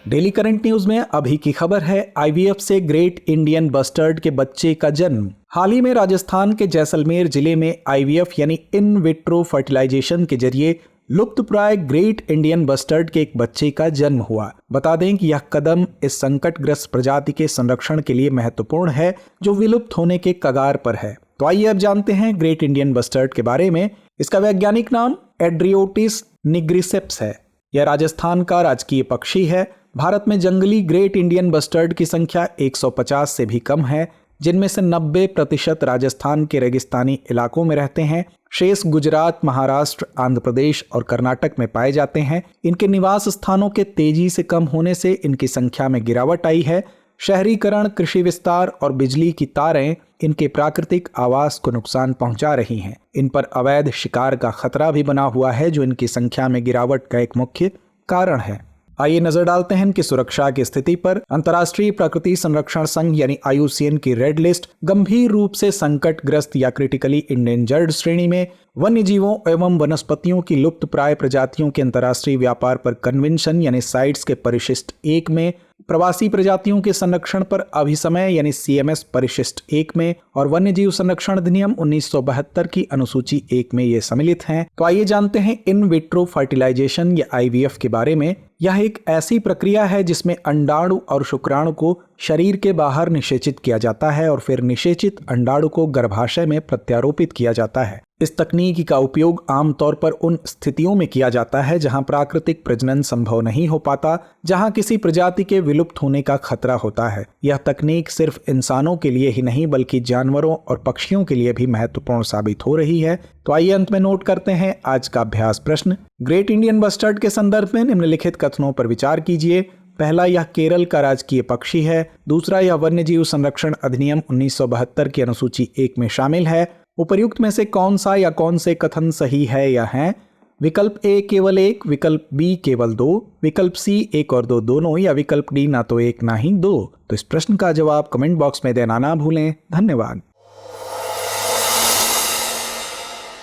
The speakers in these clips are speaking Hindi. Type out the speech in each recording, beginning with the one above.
डेली करंट न्यूज में अभी की खबर है, आईवीएफ से ग्रेट इंडियन बस्टर्ड के बच्चे का जन्म। हाल ही में राजस्थान के जैसलमेर जिले में आईवीएफ यानी इन विट्रो फर्टिलाइजेशन के जरिए लुप्तप्राय ग्रेट इंडियन बस्टर्ड के एक बच्चे का जन्म हुआ। बता दें कि यह कदम इस संकटग्रस्त प्रजाति के संरक्षण के लिए महत्वपूर्ण है जो विलुप्त होने के कगार पर है। तो आइए अब जानते हैं ग्रेट इंडियन बस्टर्ड के बारे में। इसका वैज्ञानिक नाम एड्रियोटिस निग्रिसेप्स है। यह राजस्थान का राजकीय पक्षी है। भारत में जंगली ग्रेट इंडियन बस्टर्ड की संख्या 150 से भी कम है, जिनमें से 90% राजस्थान के रेगिस्तानी इलाकों में रहते हैं। शेष गुजरात, महाराष्ट्र, आंध्र प्रदेश और कर्नाटक में पाए जाते हैं। इनके निवास स्थानों के तेजी से कम होने से इनकी संख्या में गिरावट आई है। शहरीकरण, कृषि विस्तार और बिजली की तारें इनके प्राकृतिक आवास को नुकसान पहुंचा रही हैं। इन पर अवैध शिकार का खतरा भी बना हुआ है, जो इनकी संख्या में गिरावट का एक मुख्य कारण है। आइए नजर डालते हैं इनकी सुरक्षा की स्थिति पर। अंतर्राष्ट्रीय प्रकृति संरक्षण संघ यानी IUCN की रेड लिस्ट गंभीर रूप से संकटग्रस्त या क्रिटिकली इंडेंजर्ड श्रेणी में वन्य जीवों एवं वनस्पतियों की लुप्त प्राय प्रजातियों के अंतर्राष्ट्रीय व्यापार पर कन्वेंशन यानी साइट्स के परिशिष्ट 1 में, प्रवासी प्रजातियों के संरक्षण पर अभिसमय यानी CMS परिशिष्ट 1 में और वन्य जीव संरक्षण अधिनियम 1972 की अनुसूची 1 में ये सम्मिलित हैं। तो आइए जानते हैं इन विट्रो फर्टिलाइजेशन या IVF के बारे में। यह एक ऐसी प्रक्रिया है जिसमें अंडाणु और शुक्राणु को शरीर के बाहर निषेचित किया जाता है और फिर निषेचित अंडाणु को गर्भाशय में प्रत्यारोपित किया जाता है। इस तकनीक का उपयोग आमतौर पर उन स्थितियों में किया जाता है जहां प्राकृतिक प्रजनन संभव नहीं हो पाता, जहां किसी प्रजाति के विलुप्त होने का खतरा होता है। यह तकनीक सिर्फ इंसानों के लिए ही नहीं बल्कि जानवरों और पक्षियों के लिए भी महत्वपूर्ण साबित हो रही है। तो आइए अंत में नोट करते हैं आज का अभ्यास प्रश्न। ग्रेट इंडियन बस्टर्ड के संदर्भ में निम्नलिखित कथनों पर विचार कीजिए। पहला, यह केरल का राजकीय पक्षी है। दूसरा, यह वन्य जीव संरक्षण अधिनियम 1972 की अनुसूची 1 में शामिल है। उपर्युक्त में से कौन सा या कौन से कथन सही है या हैं? विकल्प A केवल 1, विकल्प B केवल 2, विकल्प C 1 और 2 दोनों, या विकल्प D ना तो 1 ना ही 2। तो इस प्रश्न का जवाब कमेंट बॉक्स में देना ना भूलें। धन्यवाद।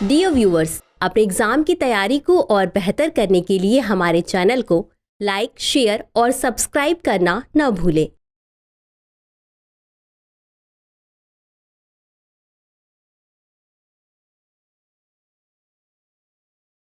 डियर व्यूअर्स, अपने एग्जाम की तैयारी को और बेहतर करने के लिए हमारे चैनल को लाइक, शेयर और सब्सक्राइब करना न भूलें।